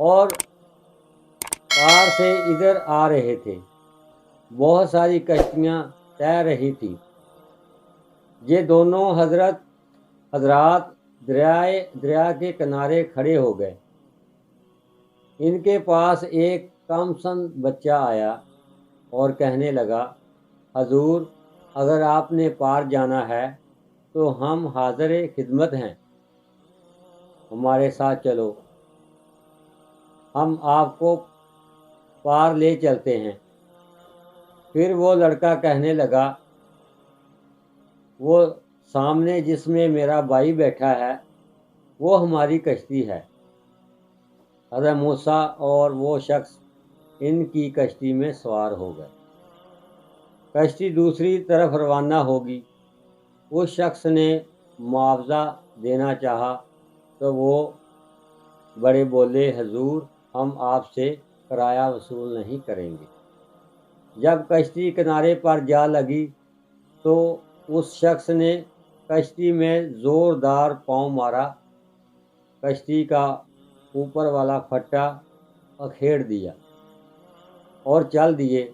اور پار سے ادھر آ رہے تھے۔ بہت ساری کشتیاں تیر رہی تھیں۔ یہ دونوں حضرات دریا کے کنارے کھڑے ہو گئے۔ ان کے پاس ایک کم سن بچہ آیا اور کہنے لگا، حضور، اگر آپ نے پار جانا ہے تو ہم حاضر خدمت ہیں، ہمارے ساتھ چلو، ہم آپ کو پار لے چلتے ہیں۔ پھر وہ لڑکا کہنے لگا، وہ سامنے جس میں میرا بھائی بیٹھا ہے وہ ہماری کشتی ہے۔ حضرت موسیٰ اور وہ شخص ان کی کشتی میں سوار ہو گئے۔ کشتی دوسری طرف روانہ ہوگی۔ اس شخص نے معاوضہ دینا چاہا تو وہ بڑے بولے، حضور، ہم آپ سے کرایہ وصول نہیں کریں گے۔ جب کشتی کنارے پر جا لگی تو اس شخص نے کشتی میں زوردار پاؤں مارا، کشتی کا اوپر والا پھٹا اکھیڑ دیا اور چل دیے۔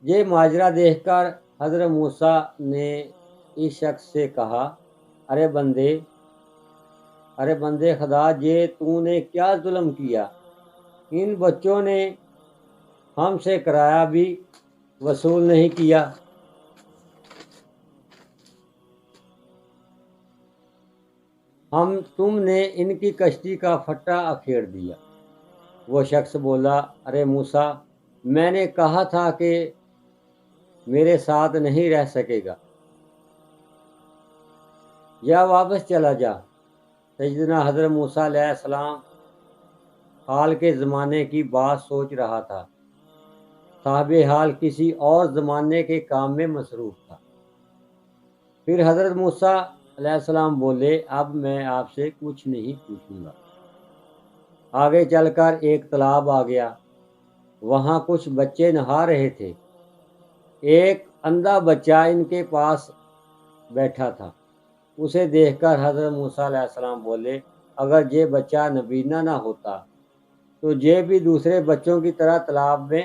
یہ ماجرا دیکھ کر حضرت موسیٰ نے اس شخص سے کہا، ارے بندے خدا، یہ تو نے کیا ظلم کیا؟ ان بچوں نے ہم سے کرایہ بھی وصول نہیں کیا۔ تم نے ان کی کشتی کا پھٹا اکھیڑ دیا۔ وہ شخص بولا، ارے موسیٰ، میں نے کہا تھا کہ میرے ساتھ نہیں رہ سکے گا، یا واپس چلا جا۔ سیدنا حضرت موسیٰ علیہ السلام حال کے زمانے کی بات سوچ رہا تھا۔ صاحب حال کسی اور زمانے کے کام میں مصروف تھا۔ پھر حضرت موسیٰ علیہ السلام بولے، اب میں آپ سے کچھ نہیں پوچھوں گا۔ آگے چل کر ایک تالاب آ گیا۔ وہاں کچھ بچے نہا رہے تھے۔ ایک اندھا بچہ ان کے پاس بیٹھا تھا۔ اسے دیکھ کر حضرت موسیٰ علیہ السلام بولے، اگر یہ بچہ نبینا نہ ہوتا تو یہ بھی دوسرے بچوں کی طرح تالاب میں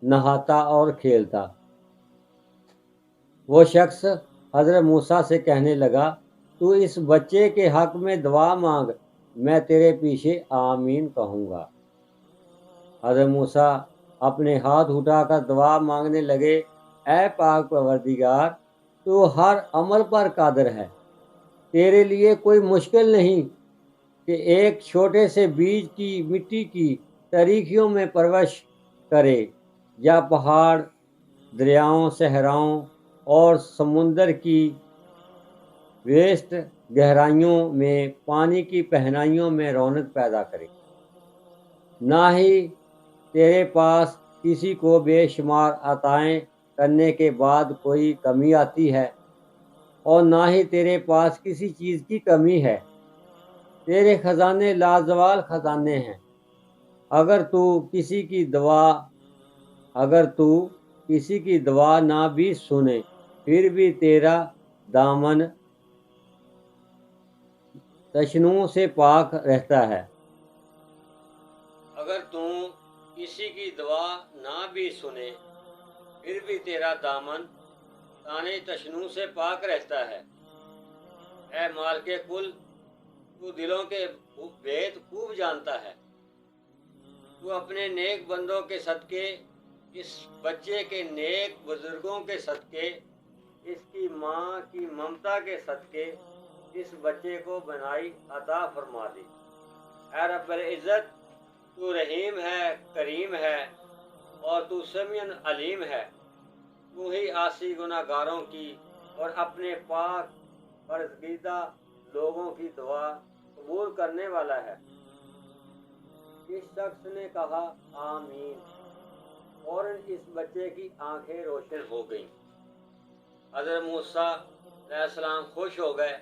نہاتا اور کھیلتا۔ وہ شخص حضرت موسیٰ سے کہنے لگا، تو اس بچے کے حق میں دعا مانگ، میں تیرے پیچھے آمین کہوں گا۔ حضرت موسیٰ اپنے ہاتھ اٹھا کر دعا مانگنے لگے، اے پاک پروردگار، تو ہر عمل پر قادر ہے، تیرے لیے کوئی مشکل نہیں کہ ایک چھوٹے سے بیج کی مٹی کی تاریکیوں میں پرورش کرے، یا پہاڑ، دریاؤں، صحراؤں اور سمندر کی وسط گہرائیوں میں پانی کی پہنائیوں میں رونق پیدا کرے۔ نہ ہی تیرے پاس کسی کو بے شمار عطائیں کرنے کے بعد کوئی کمی آتی ہے، اور نہ ہی تیرے پاس کسی چیز کی کمی ہے۔ تیرے خزانے لازوال خزانے ہیں۔ اگر تو کسی کی دعا نہ بھی سنے، پھر بھی تیرا دامن تشنوں سے پاک رہتا ہے۔ اگر تو کسی کی دعا نہ بھی سنے، پھر بھی تیرا دامن تانے تشنوں سے پاک رہتا ہے۔ اے مالک کل، تو دلوں کے بھید خوب جانتا ہے۔ تو اپنے نیک بندوں کے صدقے، اس بچے کے نیک بزرگوں کے صدقے، اس کی ماں کی ممتا کے صدقے اس بچے کو بنائی عطا فرما دی۔ اے رب العزت، تو رحیم ہے، کریم ہے، اور تو سمیع علیم ہے۔ تو ہی عاصی گناہ گاروں کی اور اپنے پاک برگزیدہ لوگوں کی دعا قبول کرنے والا ہے۔ اس شخص نے کہا، آمین۔ فوراً اس بچے کی آنکھیں روشن ہو گئیں۔ حضرت موسیٰ علیہ السلام خوش ہو گئے۔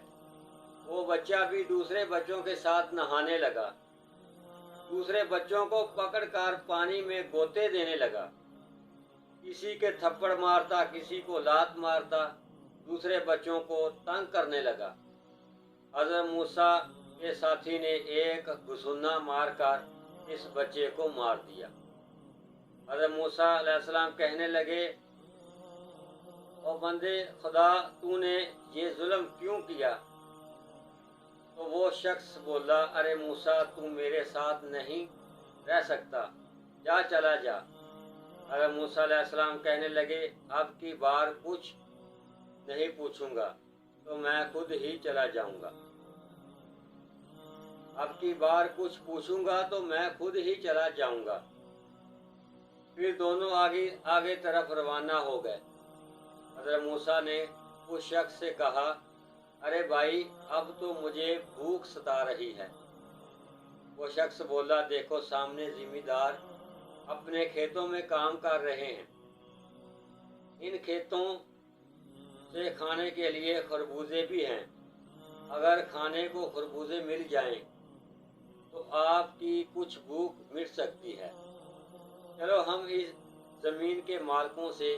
وہ بچہ بھی دوسرے بچوں کے ساتھ نہانے لگا۔ دوسرے بچوں کو پکڑ کر پانی میں غوطے دینے لگا۔ کسی کے تھپڑ مارتا، کسی کو لات مارتا، دوسرے بچوں کو تنگ کرنے لگا۔ حضرت موسیٰ کے ساتھی نے ایک گھسنا مار کر इस बच्चे को मार दिया। हज़रत मूसा अलैहिस्सलाम कहने लगे, ओ बंदे खुदा, तूने ये जुल्म क्यों किया? तो वो शख्स बोला, अरे मूसा, तू मेरे साथ नहीं रह सकता, जा, चला जा। हज़रत मूसा अलैहिस्सलाम कहने लगे, अब की बार कुछ नहीं पूछूंगा तो मैं खुद ही चला जाऊंगा। अब की बार कुछ पूछूंगा तो मैं खुद ही चला जाऊंगा। फिर दोनों आगे तरफ रवाना हो गए। हज़रत मूसा ने उस शख्स से कहा, अरे भाई, अब तो मुझे भूख सता रही है। वो शख्स बोला, देखो सामने जिम्मेदार अपने खेतों में काम कर रहे हैं। इन खेतों से खाने के लिए खरबूजे भी हैं। अगर खाने को खरबूजे मिल जाएं तो आपकी कुछ भूख मिट सकती है। चलो हम इस ज़मीन के मालिकों से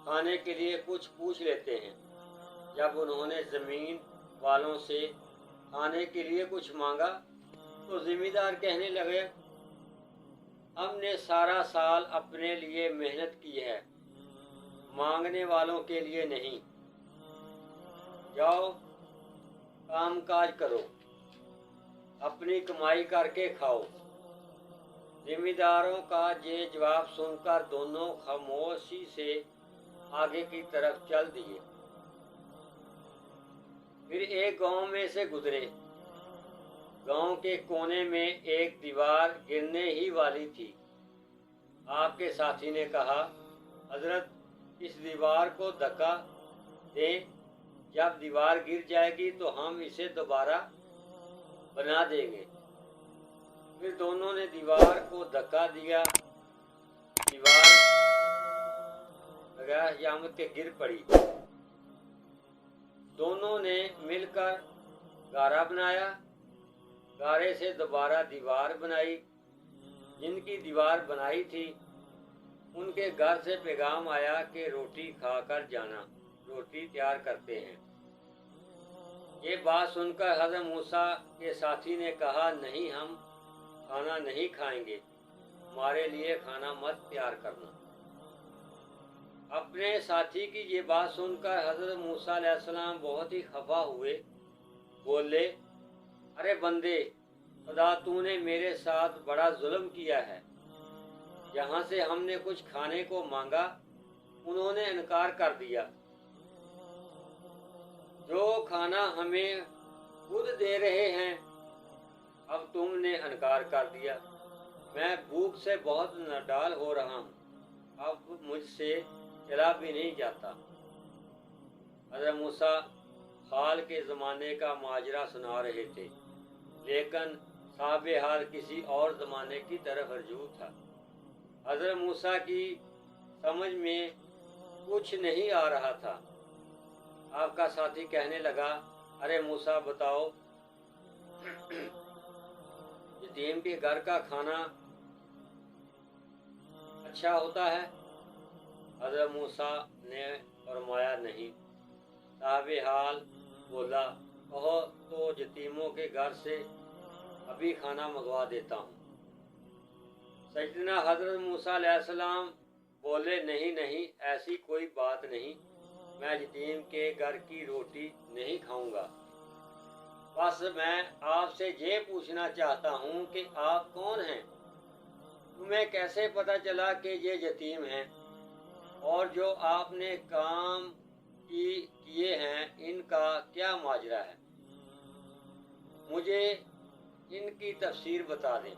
खाने के लिए कुछ पूछ लेते हैं। जब उन्होंने ज़मीन वालों से खाने के लिए कुछ मांगा तो ज़िम्मेदार कहने लगे, हमने सारा साल अपने लिए मेहनत की है, मांगने वालों के लिए नहीं। जाओ काम काज करो, अपनी कमाई करके खाओ। जिम्मेदारों का ये जवाब सुनकर दोनों खामोशी से आगे की तरफ चल दिए। फिर एक गांव में से गुजरे। गांव के कोने में एक दीवार गिरने ही वाली थी। आपके साथी ने कहा, हजरत, इस दीवार को धक्का दें, जब दीवार गिर जाएगी तो हम इसे दोबारा बना देंगे। फिर दोनों ने दीवार को धक्का दिया। दीवार यामत के गिर पड़ी। दोनों ने मिलकर गारा बनाया। गारे से दोबारा दीवार बनाई। जिनकी दीवार बनाई थी उनके घर से पैगाम आया कि रोटी खाकर जाना, रोटी तैयार करते हैं। ये बात सुनकर हज़रत मूसा के साथी ने कहा, नहीं, हम खाना नहीं खाएंगे, हमारे लिए खाना मत तैयार करना। अपने साथी की ये बात सुनकर हज़रत मूसा अलैहिस्सलाम बहुत ही खफा हुए। बोले, अरे बंदे खुदा, तूने मेरे साथ बड़ा जुल्म किया है। यहाँ से हमने कुछ खाने को मांगा, उन्होंने इनकार कर दिया। जो खाना हमें खुद दे रहे हैं, अब तुमने इनकार कर दिया। मैं भूख से बहुत नाडाल हो रहा हूँ, अब मुझसे चला भी नहीं जाता। हज़रत मूसा हाल के ज़माने का माजरा सुना रहे थे, लेकिन साहिब हाल किसी और ज़माने की तरफ रजू था। हज़रत मूसा की समझ में कुछ नहीं आ रहा था। आपका साथी कहने लगा, अरे मूसा, बताओ, यतीम के घर का खाना अच्छा होता है? हज़रत मूसा ने फरमाया, नहीं। साहिब हाल बोला, कहो तो यतीमों के घर से अभी खाना मंगवा देता हूँ। सैयदना हज़रत मूसा अलैहिस्सलाम बोले, नहीं नहीं, ऐसी कोई बात नहीं, मैं यतीम के घर की रोटी नहीं खाऊंगा। बस मैं आपसे ये पूछना चाहता हूँ कि आप कौन हैं? तुम्हें कैसे पता चला कि ये यतीम हैं? और जो आपने काम किए हैं, इनका क्या माजरा है? मुझे इनकी तफसीर बता दें।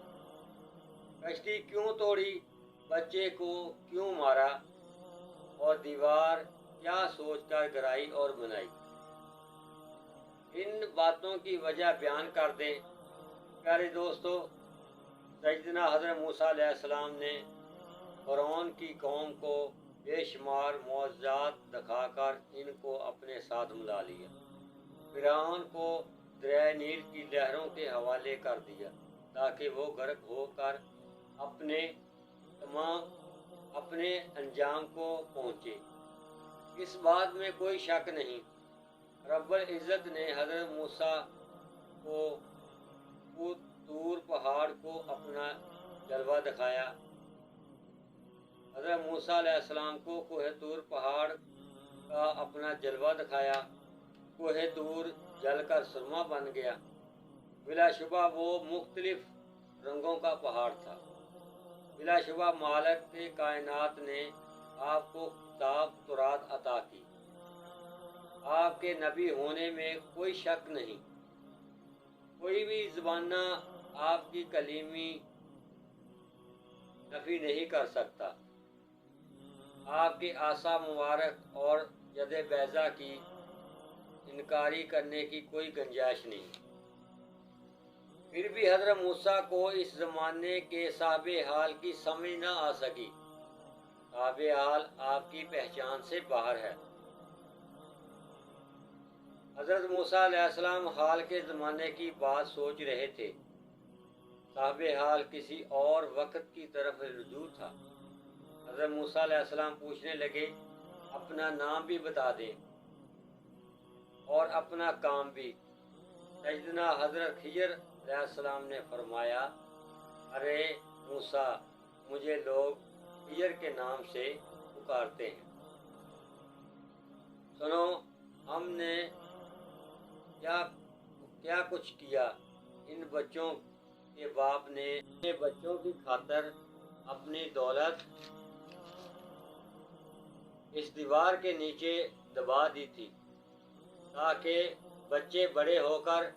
कश्ती क्यों तोड़ी, बच्चे को क्यों मारा, और दीवार क्या सोचकर गिराई और बनाई? इन बातों की वजह बयान कर दें। प्यारे दोस्तों, सैयदना हज़रत मूसा अलैहिस्सलाम ने फ़िरौन की कौम को बेशुमार मौज़ात दिखाकर इनको अपने साथ मिला लिया। फ़िरौन को दरिया नील की लहरों के हवाले कर दिया ताकि वो गर्क होकर अपने अंजाम को पहुँचे। इस बात में कोई शक नहीं, रब्बुल इज़्ज़त ने हज़रत मूसा को तूर पहाड़ पहाड़ को अपना जलवा दिखाया। हज़रत मूसा अलैहिस्सलाम को कोह तूर पहाड़ का अपना जलवा दिखाया। कोह तूर जलकर सुरमा बन गया। बिलाशुबा वो मुख्तलिफ रंगों का पहाड़ था। बिलाशुबा मालिक के कायनात ने आपको किताब तौरात अता की। आपके नबी होने में कोई शक नहीं। कोई भी ज़माना आपकी कलीमी नफी नहीं कर सकता। आपके आसा मुबारक और यद बैज़ा की इनकारी करने की कोई गुंजाइश नहीं। फिर भी हज़रत मूसा को इस ज़माने के साहिबे हाल की समझ न आ सकी। साहिबे हाल आपकी पहचान से बाहर है। हज़रत मूसा अलैहिस्सलाम हाल के ज़माने की बात सोच रहे थे। साहिबे हाल किसी और वक्त की तरफ रुजू था। हज़रत मूसा अलैहिस्सलाम पूछने लगे, अपना नाम भी बता दें और अपना काम भी। सैयदना हज़रत खिज़र अलैहिस्सलाम ने फरमाया, अरे मूसा, मुझे लोग खिज़र के नाम से पुकारते हैं। सुनो, हमने क्या कुछ किया। इन बच्चों के बाप ने अपने बच्चों की खातर अपनी दौलत इस दीवार के नीचे दबा दी थी ताकि बच्चे बड़े होकर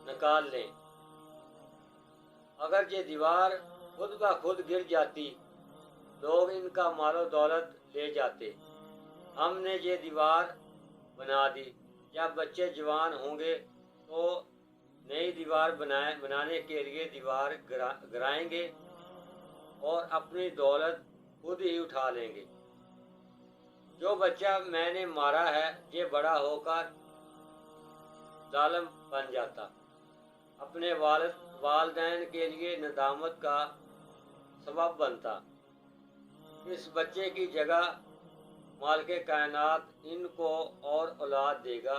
निकाल लें। अगर ये दीवार खुद ब खुद गिर जाती, लोग इनका मालो दौलत ले जाते। हमने ये दीवार बना दी। जब बच्चे जवान होंगे तो नई दीवार बनाने के लिए दीवार गिराएंगे और अपनी दौलत खुद ही उठा लेंगे। जो बच्चा मैंने मारा है, ये बड़ा होकर जालिम बन जाता, अपने वालिदैन के लिए नदामत का सबब बनता। इस बच्चे की जगह मालिक कायनात इनको और औलाद देगा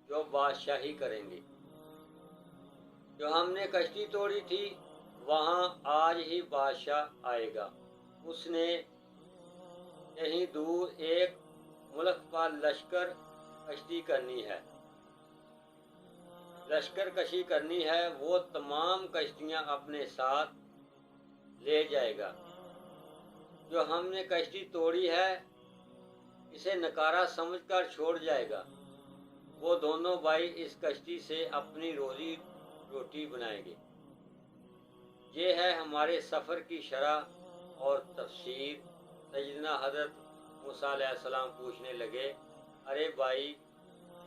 जो बादशाही करेंगे। जो हमने कश्ती तोड़ी थी, वहाँ आज ही बादशाह आएगा। उसने कहीं दूर एक मुल्क पर लश्कर कश्ती करनी है। लश्कर कशी करनी है, वो तमाम कश्तियाँ अपने साथ ले जाएगा। जो हमने कश्ती तोड़ी है, इसे नकारा समझकर छोड़ जाएगा। वो दोनों भाई इस कश्ती से अपनी रोजी रोटी बनाएंगे। ये है हमारे सफ़र की शरह और तफसीर। सैयदना हज़रत मूसा अलैहिस्सलाम पूछने लगे, अरे भाई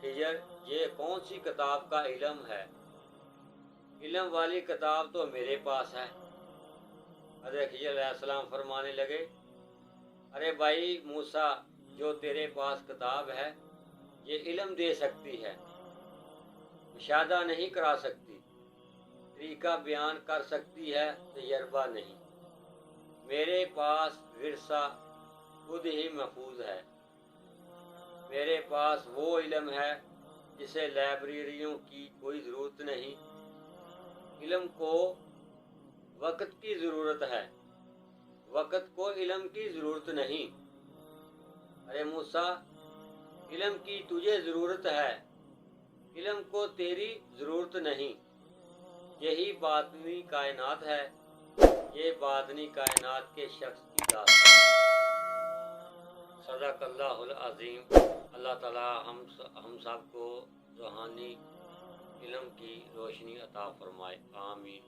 खिज़र, ये कौन सी किताब का इल्म है? इल्म वाली किताब तो मेरे पास है। हज़रत खिज़र अलैहिस्सलाम फरमाने लगे, अरे भाई मूसा, जो तेरे पास किताब है, ये इल्म दे सकती है, मुशाहदा नहीं करा सकती, तरीका बयान कर सकती है, तजर्बा नहीं। मेरे पास विरसा खुद ही महफूज है। मेरे पास वो इल्म है जिसे लाइब्रेरियों की कोई ज़रूरत नहीं। इल्म को वक़्त की ज़रूरत है, वक़्त को इल्म की ज़रूरत नहीं। अरे मूसा, इल्म की तुझे ज़रूरत है, इल्म को तेरी ज़रूरत नहीं। यही बातनी कायनात है, ये बातनी कायनात के शख्स की दास्तान। सदाकल्लाहुल अज़ीम। अल्लाह ताला हम सब को रूहानी इल्म की रोशनी अता फरमाए। आमीन।